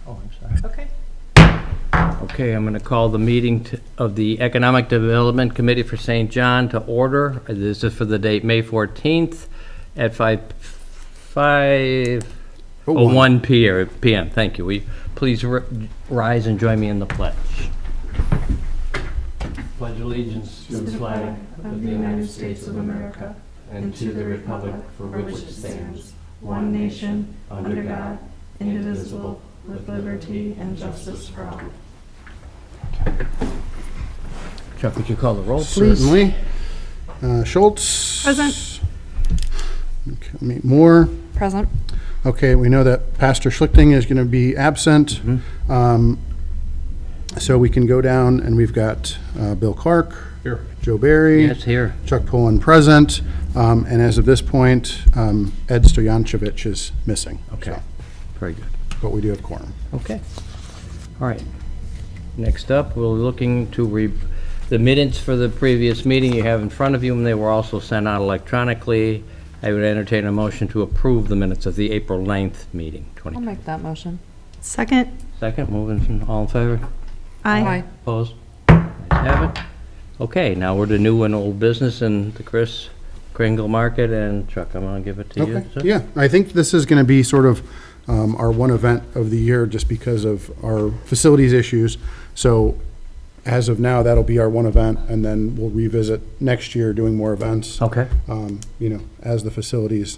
Oh, I'm sorry. Okay. Okay, I'm going to call the meeting of the Economic Development Committee for St. John to order. This is for the date May 14th at 5:01 p.m. Thank you. Please rise and join me in the pledge. Pledge allegiance to the flag of the United States of America and to the republic for which it stands, one nation, under God, indivisible, with liberty and justice for all. Chuck, would you call the roll, please? Certainly. Schultz. Present. Okay, Moore. Present. Okay, we know that Pastor Schlichting is going to be absent. So we can go down and we've got Bill Clark. Here. Joe Barry. Yes, here. Chuck Pullen present. And as of this point, Ed Stoyanchevich is missing. Okay, So, very good. but we do have quorum. Okay. All right. Next up, we're looking to the minutes for the previous meeting you have in front of you, and they were also sent out electronically. I would entertain a motion to approve the minutes of the April 9th meeting. I'll make that motion. Second. Second, moving, all in favor? Aye. Opposed? Ayes have it. Okay, now we're to new and old business in the Chris Kringle Market, and Chuck, I'm gonna give it to you. Okay, sir. yeah, I think this is going to be sort of our one event of the year just because of our facilities issues. So as of now, that'll be our one event, and then we'll revisit next year doing more events, Okay. as the facilities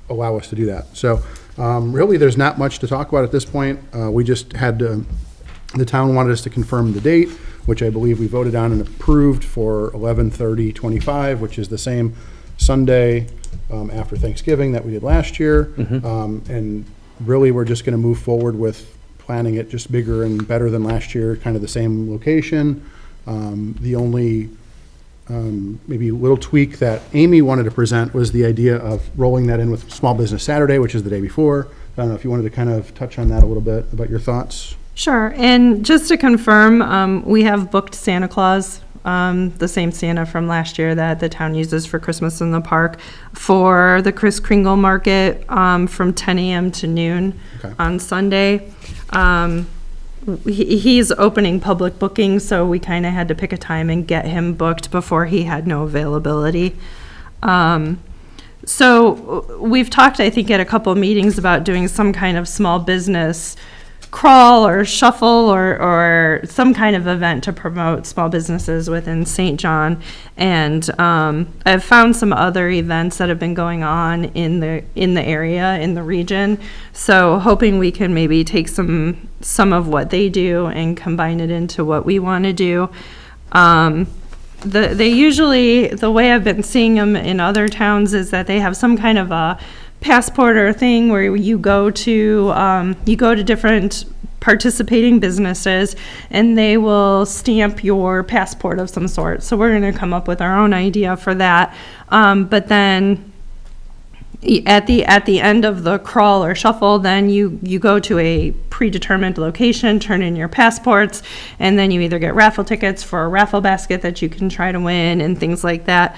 allow us to do that. So really, there's not much to talk about at this point. We just had the town wanted us to confirm the date, which I believe we voted on and approved for 11/30/25, which is the same Sunday after Thanksgiving that we did last year. And really, we're just going to move forward with planning it just bigger and better than last year, kind of the same location. The only maybe little tweak that Amy wanted to present was the idea of rolling that in with Small Business Saturday, which is the day before. I don't know if you wanted to kind of touch on that a little bit about your thoughts. Sure. And just to confirm, we have booked Santa Claus, the same Santa from last year that the town uses for Christmas in the park, for the Kris Kringle Market from 10 a.m. to noon Okay. on Sunday. He's opening public booking, so we kind of had to pick a time and get him booked before he had no availability. So we've talked, I think, at a couple of meetings about doing some kind of small business crawl or shuffle or some kind of event to promote small businesses within St. John. And I've found some other events that have been going on in the area, in the region. So hoping we can maybe take some of what they do and combine it into what we want to do. They usually, the way I've been seeing them in other towns is that they have some kind of a passport or thing where you go to different participating businesses and they will stamp your passport of some sort. So we're going to come up with our own idea for that. But then at the end of the crawl or shuffle, then you go to a predetermined location, turn in your passports, and then you either get raffle tickets for a raffle basket that you can try to win and things like that.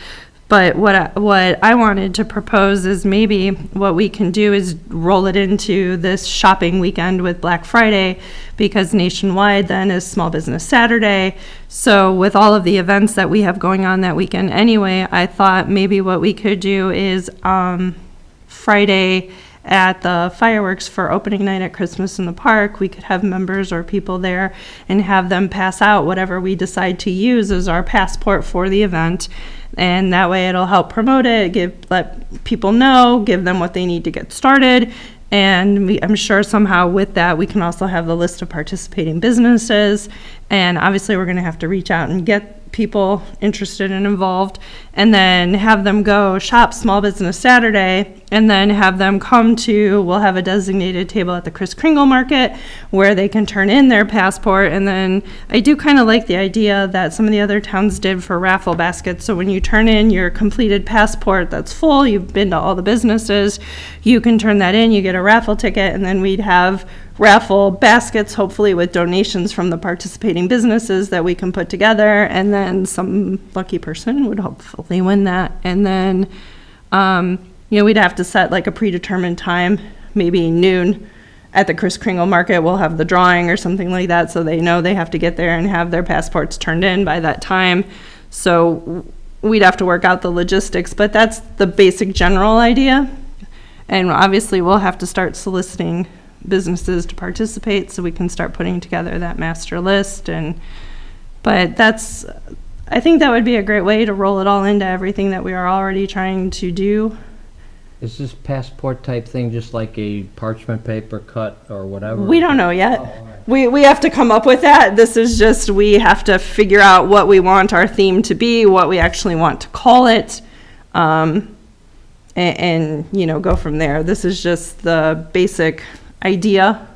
But what I wanted to propose is maybe what we can do is roll it into this shopping weekend with Black Friday, because nationwide then is Small Business Saturday. So with all of the events that we have going on that weekend anyway, I thought maybe what we could do is Friday at the fireworks for opening night at Christmas in the Park, we could have members or people there and have them pass out whatever we decide to use as our passport for the event. And that way it'll help promote it, let people know, give them what they need to get started. And I'm sure somehow with that, we can also have the list of participating businesses. And obviously we're gonna have to reach out and get people interested and involved, and then have them go shop Small Business Saturday, and then have them come to, we'll have a designated table at the Kris Kringle Market where they can turn in their passport. And then I do kind of like the idea that some of the other towns did for raffle baskets. So when you turn in your completed passport that's full, you've been to all the businesses, you can turn that in, you get a raffle ticket, and then we'd have raffle baskets, hopefully with donations from the participating businesses that we can put together, and then some lucky person would hopefully win that. And then, we'd have to set like a predetermined time, maybe noon, at the Kris Kringle Market, we'll have the drawing or something like that, so they know they have to get there and have their passports turned in by that time. So we'd have to work out the logistics, but that's the basic general idea. And obviously, we'll have to start soliciting businesses to participate so we can start putting together that master list. But I think that would be a great way to roll it all into everything that we are already trying to do. Is this passport type thing just like a parchment paper cut or whatever? We don't know yet. Oh, all right. We have to come up with that. This is just, we have to figure out what we want our theme to be, what we actually want to call it, and go from there. This is just the basic idea.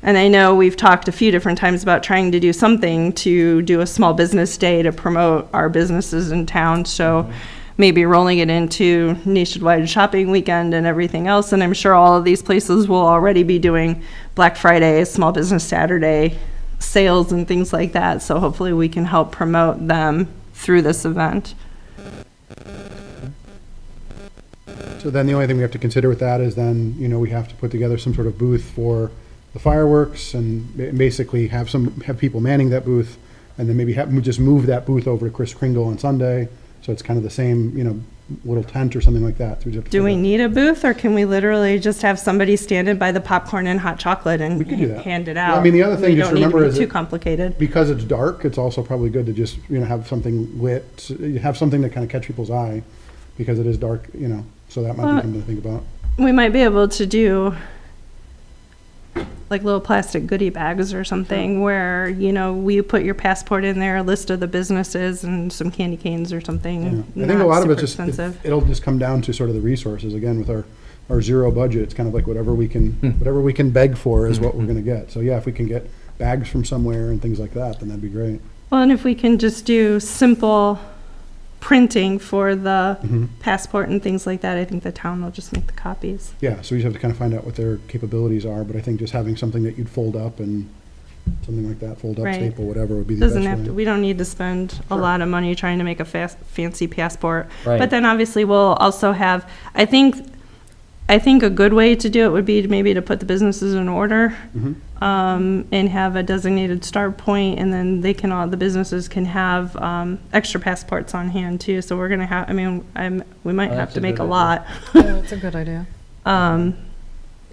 And I know we've talked a few different times about trying to do something to do a small business day to promote our businesses in town. So maybe rolling it into nationwide shopping weekend and everything else. And I'm sure all of these places will already be doing Black Friday, Small Business Saturday sales and things like that. So hopefully we can help promote them through this event. So then the only thing we have to consider with that is then, we have to put together some sort of booth for the fireworks and basically have people manning that booth, and then maybe just move that booth over to Kris Kringle on Sunday. So it's kind of the same, little tent or something like that. So Do we need a booth, or can we literally just have somebody standing by the popcorn and hot chocolate and We could do that. hand it Yeah, out? I mean, the other thing We just don't need to remember be is too that- complicated. Because it's dark, it's also probably good to just, have something lit, have something to kind of catch people's eye, because it is dark, so that might be something to think about. We might be able to do like little plastic goodie bags or something where, we put your passport in there, a list of the businesses and some candy canes or something. Yeah. I think a lot of not it's super just, expensive. it'll just come down to sort of the resources, again, with our zero budget, it's kind of like whatever we can beg for is what we're gonna get. So yeah, if we can get bags from somewhere and things like that, then that'd be great. Well, and if we can just do simple printing for the passport and things like that, I think the town will just make the copies. Yeah, so we just have to kind of find out what their capabilities are, but I think just having something that you'd fold up and something like that, fold up, Right. staple, whatever would be the best Doesn't have way. to, we don't need to spend a lot of money trying to make a fancy passport. Right. But then obviously we'll also have, I think a good way to do it would be maybe to put the businesses in order, and have a designated start point, and then the businesses can have, extra passports on hand too. So we're gonna have, we might Oh, have that's to a make good a idea. lot. Yeah, that's a good idea.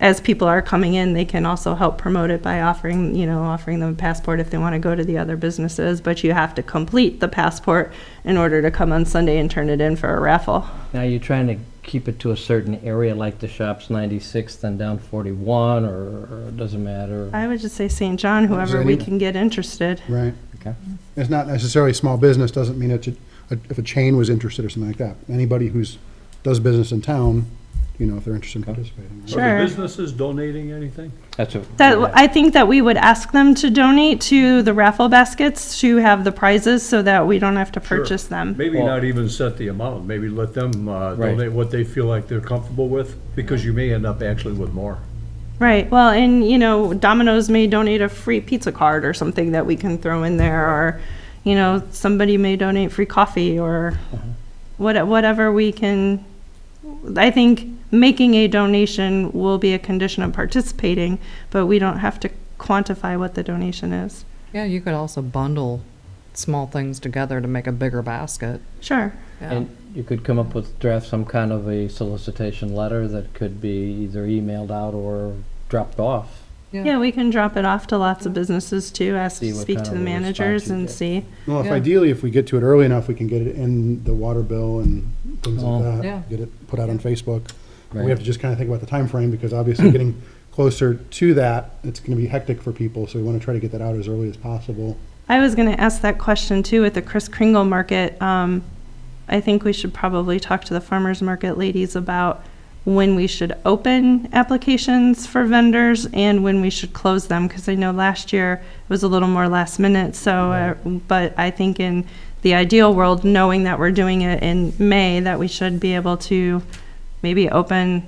As people are coming in, they can also help promote it by offering them a passport if they want to go to the other businesses, but you have to complete the passport in order to come on Sunday and turn it in for a raffle. Now, you're trying to keep it to a certain area, like the shop's 96th and down 41, or it doesn't matter? I would just say St. John, whoever we can get interested. Right. Okay. It's not necessarily small business, doesn't mean if a chain was interested or something like that. Anybody does business in town, if they're interested in participating. right? Sure. Are the businesses donating anything? That's what. I think that we would ask them to donate to the raffle baskets to have the prizes so that we don't have to Sure. purchase them. Maybe Well- not even set the amount, maybe let them donate what they feel like they're comfortable with, because you may end up actually with more. Right, well, and, Domino's may donate a free pizza card or something that we can throw in there, or, somebody may donate free coffee, or whatever we can. I think making a donation will be a condition of participating, but we don't have to quantify what the donation is. Yeah, you could also bundle small things together to make a bigger basket. Sure. Yeah. And you could come up with, draft some kind of a solicitation letter that could be either emailed out or dropped off. Yeah, we can drop it off to lots of businesses too, See what speak kind to of the a response managers you and get. see. Well, Yeah. ideally, if we get to it early enough, we can get it in the water bill and things Oh. like that. Yeah. Get it put out on Facebook. We Right. have to just kind of think about the time frame, because obviously getting closer to that, it's going to be hectic for people, so we want to try to get that out as early as possible. I was going to ask that question too at the Kris Kringle Market. I think we should probably talk to the farmers market ladies about when we should open applications for vendors and when we should close them, because I know last year it was a little more last minute. So, but I think in the ideal world, knowing that we're doing it in May, that we should be able to maybe open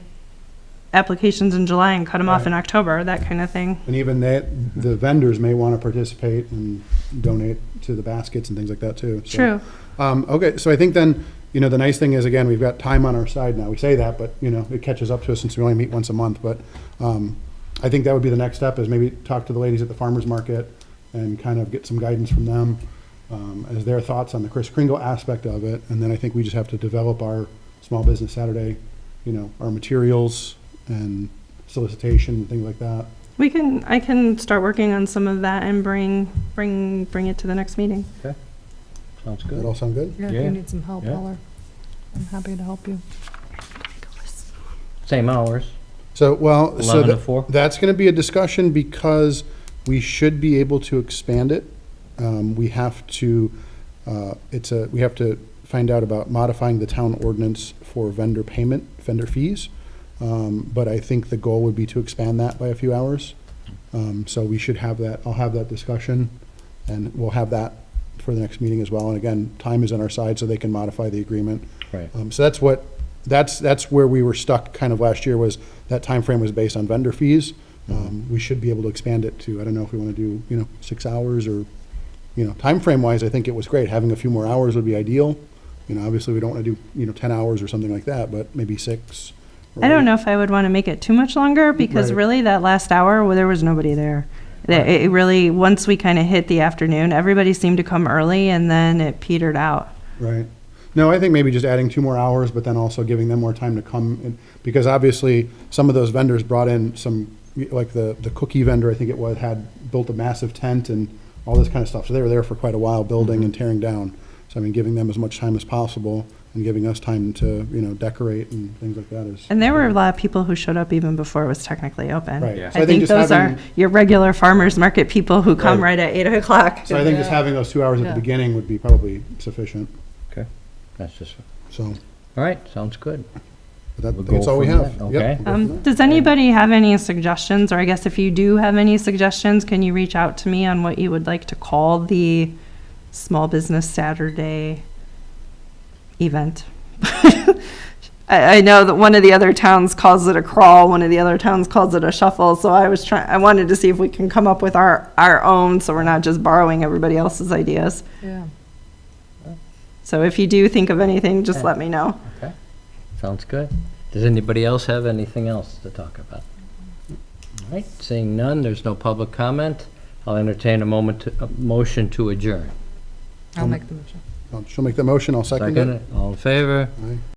applications in July and cut them off in October, that kind of thing. And even the vendors may want to participate and donate to the baskets and things like that too. So, True. Okay, so I think then, the nice thing is, again, we've got time on our side now. We say that, but, it catches up to us since we only meet once a month. But I I think that would be the next step, is maybe talk to the ladies at the farmer's market and kind of get some guidance from them as their thoughts on the Kris Kringle aspect of it. And then I think we just have to develop our Small Business Saturday, our materials and solicitation and things like that. I can start working on some of that and bring it to the next meeting. Sounds That good. all sound good? Yeah, if Yeah. you need some help, Yeah. holler. I'm happy to help you. Same hours. So, well, 11 to 4? that's going to be a discussion because we should be able to expand it. We have to, we have to find out about modifying the town ordinance for vendor fees. But I think the goal would be to expand that by a few hours. So we should have that, I'll have that discussion, and we'll have that for the next meeting as well. And again, time is on our side, so they can modify the agreement. Right. So that's where we were stuck kind of last year, was that time frame was based on vendor fees. We should be able to expand it to, I don't know if we want to do, 6 hours or, time frame wise, I think it was great. Having a few more hours would be ideal. Obviously we don't want to do, 10 hours or something like that, but maybe 6. or I don't 8. know if I would want to make it too much longer, because Right. really that last hour, well, there was nobody there. It really, once we kind of hit the afternoon, everybody seemed to come early and then it petered out. Right. No, I think maybe just adding 2 more hours, but then also giving them more time to come in, because obviously some of those vendors brought in some, like the cookie vendor, I think it was, had built a massive tent and all this kind of stuff. So they were there for quite a while building and tearing down. So I mean, giving them as much time as possible and giving us time to, decorate and things like that is. And there were a lot of people who showed up even before it was technically open. Right. Yeah. So I think just those are having- your regular farmer's market people who come Right. right at 8 o'clock. So I think just having those 2 hours at Yeah. the beginning would be probably sufficient. Okay. That's just, So all right, sounds good. that, We'll that's go all we from have. that, Yep, okay. we'll go from there. Does anybody have any suggestions, or I guess if you do have any suggestions, can you reach out to me on what you would like to call the Small Business Saturday event? I know that one of the other towns calls it a crawl, one of the other towns calls it a shuffle, so I wanted to see if we can come up with our own, so we're not just borrowing everybody else's ideas. Yeah. So if you do think of anything, just let me know. Okay, sounds good. Does anybody else have anything else to talk about? All right, seeing none, there's no public comment. I'll entertain a motion to adjourn. I'll make the motion. She'll make the motion, I'll second it. Second, all in favor? Aye.